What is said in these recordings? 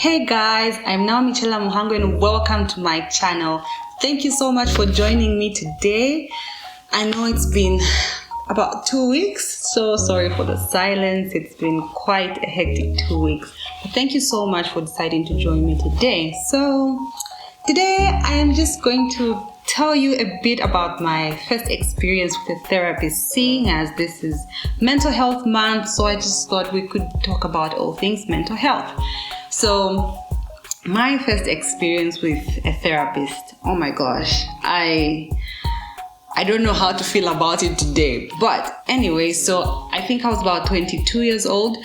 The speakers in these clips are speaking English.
Hey guys, I'm now Michela Muhango and welcome to my channel. Thank you so much for joining me today. I know it's been about 2 weeks, so sorry for the silence. It's been quite a hectic 2 weeks. But thank you so much for deciding to join me today. So today I am just going to tell you a bit about my first experience with a therapist, seeing as this is mental health month, so I just thought we could talk about all things mental health. So my first experience with a therapist, oh my gosh, I don't know how to feel about it today. But anyway, so I think I was about 22 years old.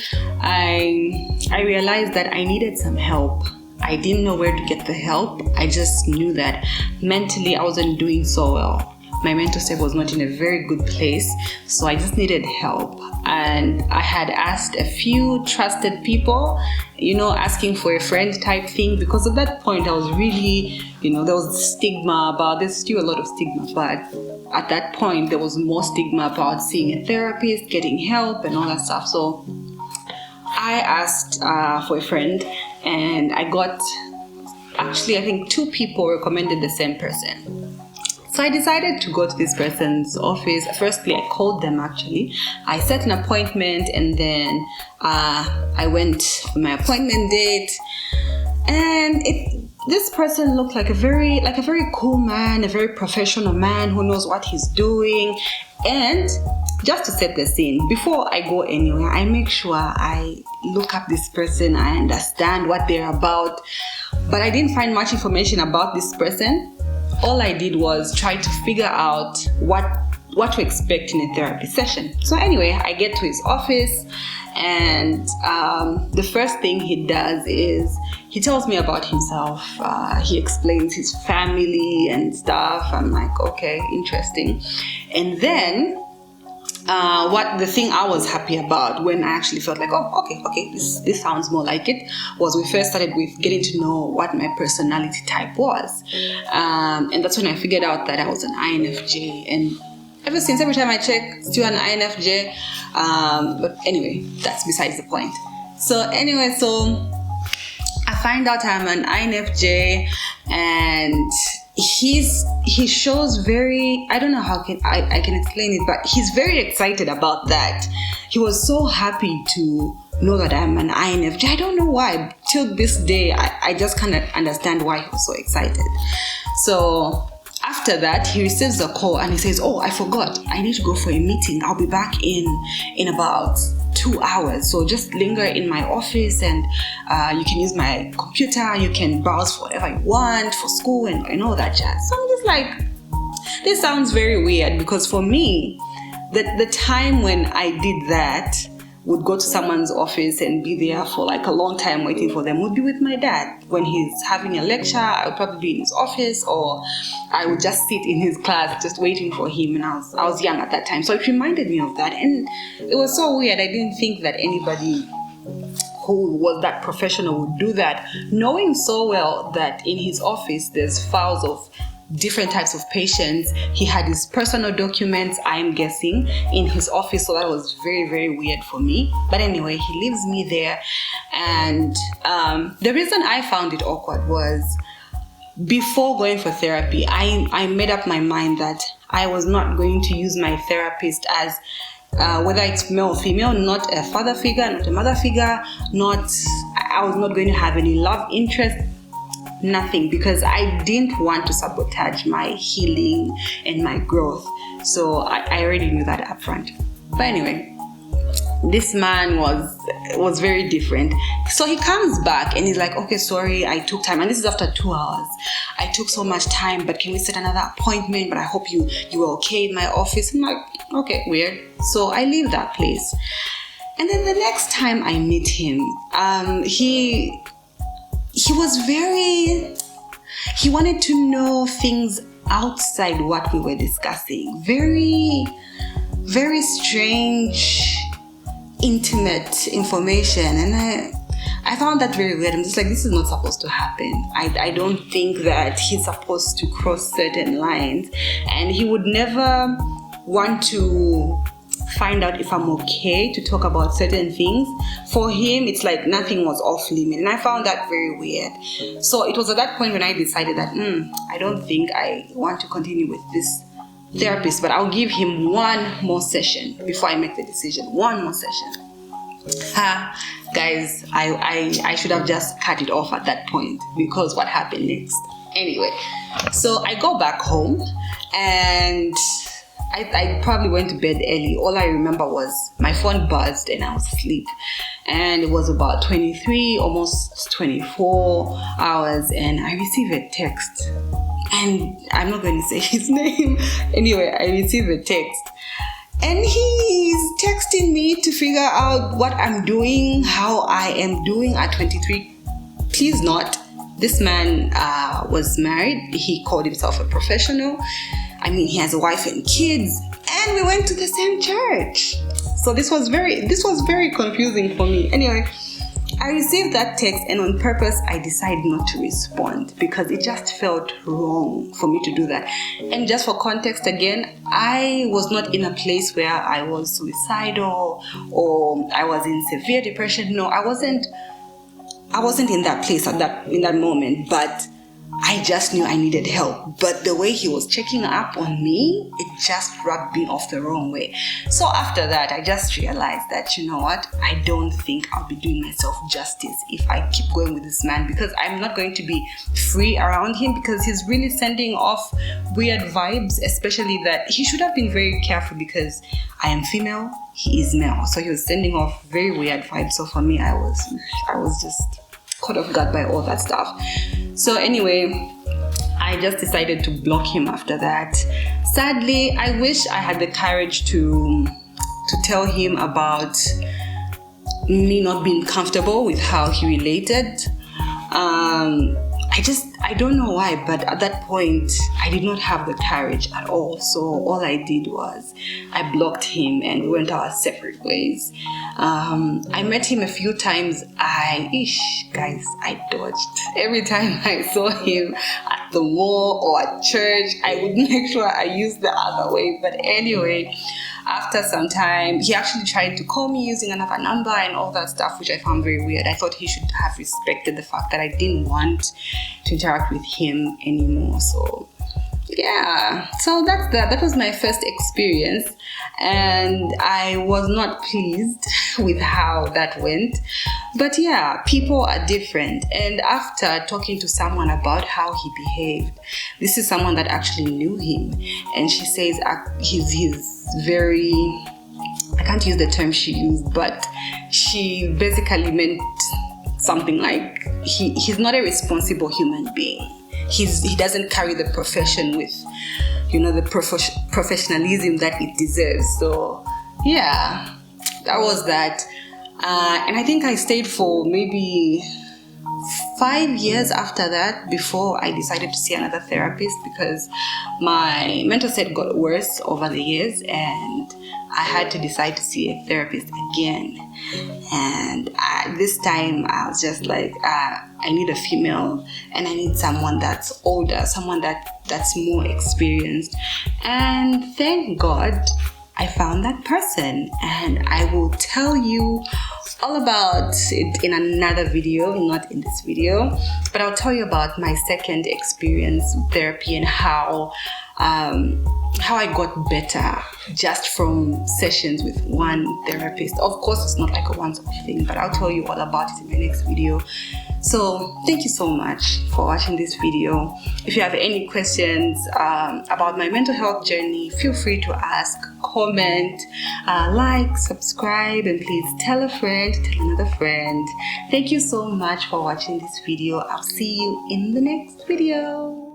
I realized that I needed some help. I didn't know where to get the help. I just knew that mentally I wasn't doing so well. My mental state was not in a very good place, so I just needed help. And I had asked a few trusted people, asking for a friend type thing, because at that point I was really, there was stigma about, there's still a lot of stigma, but at that point there was more stigma about seeing a therapist, getting help and all that stuff. So I asked for a friend, and I got, I think 2 people recommended the same person. So I decided to go to this person's office. Firstly, I called them actually. I set an appointment, and then I went for my appointment date. And this person looked like a very cool man, a very professional man who knows what he's doing. And just to set the scene, before I go anywhere, I make sure I look up this person, I understand what they're about. But I didn't find much information about this person. All I did was try to figure out what to expect in a therapy session. So anyway, I get to his office, and the first thing he does is he tells me about himself. He explains his family and stuff. I'm like, okay, interesting. And then what the thing I was happy about, when I actually felt like, oh, okay, this sounds more like it, was we first started with getting to know what my personality type was. And that's when I figured out that I was an INFJ. And ever since, every time I check, still an INFJ. But anyway, that's besides the point. So I find out I'm an INFJ, and he shows very, I don't know how I can explain it, but he's very excited about that. He was so happy to know that I'm an INFJ. I don't know why. Till this day, I just can't understand why he was so excited. So after that, he receives a call and he says, oh, I forgot. I need to go for a meeting. I'll be back in about 2 hours. So just linger in my office, and you can use my computer. You can browse for whatever you want for school and all that jazz. So I'm just like, this sounds very weird, because for me, the time when I did that, would go to someone's office and be there for like a long time waiting for them, would be with my dad. When he's having a lecture, I would probably be in his office, or I would just sit in his class just waiting for him. And I was young at that time, so it reminded me of that. And it was so weird. I didn't think that anybody who was that professional would do that, knowing so well that in his office there's files of different types of patients. He had his personal documents, I'm guessing, in his office, so that was very, very weird for me. But anyway, he leaves me there, and the reason I found it awkward was, before going for therapy, I made up my mind that I was not going to use my therapist as whether it's male or female, not a father figure, not a mother figure, I was not going to have any love interest. Nothing, because I didn't want to sabotage my healing and my growth. So I already knew that up front. But anyway, this man was very different. So he comes back and he's like, okay, sorry, I took time. And this is after 2 hours. I took so much time, but can we set another appointment? But I hope you were okay in my office. I'm like, okay, weird. So I leave that place. And then the next time I meet him, he was he wanted to know things outside what we were discussing. Very, very strange, intimate information. And I found that very weird. I'm just like, this is not supposed to happen. I don't think that he's supposed to cross certain lines. And he would never want to find out if I'm okay to talk about certain things. For him, it's like nothing was off limit, and I found that very weird. So it was at that point when I decided that I don't think I want to continue with this therapist, but I'll give him one more session before I make the decision. One more session. Guys, I should have just cut it off at that point, because what happened next? Anyway, so I go back home, and I probably went to bed early. All I remember was my phone buzzed and I was asleep, and it was about 23, almost 24 hours, and I received a text, and I'm not going to say his name. Anyway, I received a text, and he's texting me to figure out what I'm doing, how I am doing at 23. Please note, this man was married. He called himself a professional. I mean, he has a wife and kids, and we went to the same church. So this was very confusing for me. Anyway, I received that text, and on purpose I decided not to respond, because it just felt wrong for me to do that. And just for context again, I was not in a place where I was suicidal or I was in severe depression. No, I wasn't in that place in that moment, but I just knew I needed help. But the way he was checking up on me, it just rubbed me off the wrong way. So after that, I just realized that, you know what, I don't think I'll be doing myself justice if I keep going with this man, because I'm not going to be free around him, because he's really sending off weird vibes, especially that he should have been very careful, because I am female, he is male. So he was sending off very weird vibes. So for me, I was just caught off guard by all that stuff. So anyway, I just decided to block him after that. Sadly, I wish I had the courage to tell him about me not being comfortable with how he related. I don't know why, but at that point, I did not have the courage at all. So all I did was I blocked him and we went our separate ways. I met him a few times. Guys, I dodged. Every time I saw him at the mall or at church, I would make sure I used the other way. But anyway, after some time, he actually tried to call me using another number and all that stuff, which I found very weird. I thought he should have respected the fact that I didn't want to interact with him anymore. So yeah, so that was my first experience, and I was not pleased with how that went. But yeah, people are different, and after talking to someone about how he behaved, this is someone that actually knew him, and she says he's very, I can't use the term she used, but she basically meant something like he's not a responsible human being. He doesn't carry the profession with, the professionalism that it deserves. So yeah, that was that. And I think I stayed for maybe 5 years after that before I decided to see another therapist, because my mental state got worse over the years and I had to decide to see a therapist again. And this time I was just like, I need a female, and I need someone that's older, someone that's more experienced. And thank God I found that person, and I will tell you all about it in another video, not in this video, but I'll tell you about my second experience with therapy and how I got better just from sessions with one therapist. Of course, it's not like a once-off thing, but I'll tell you all about it in my next video. So thank you so much for watching this video. If you have any questions about my mental health journey, feel free to ask, comment, like, subscribe, and please tell a friend, tell another friend. Thank you so much for watching this video. I'll see you in the next video.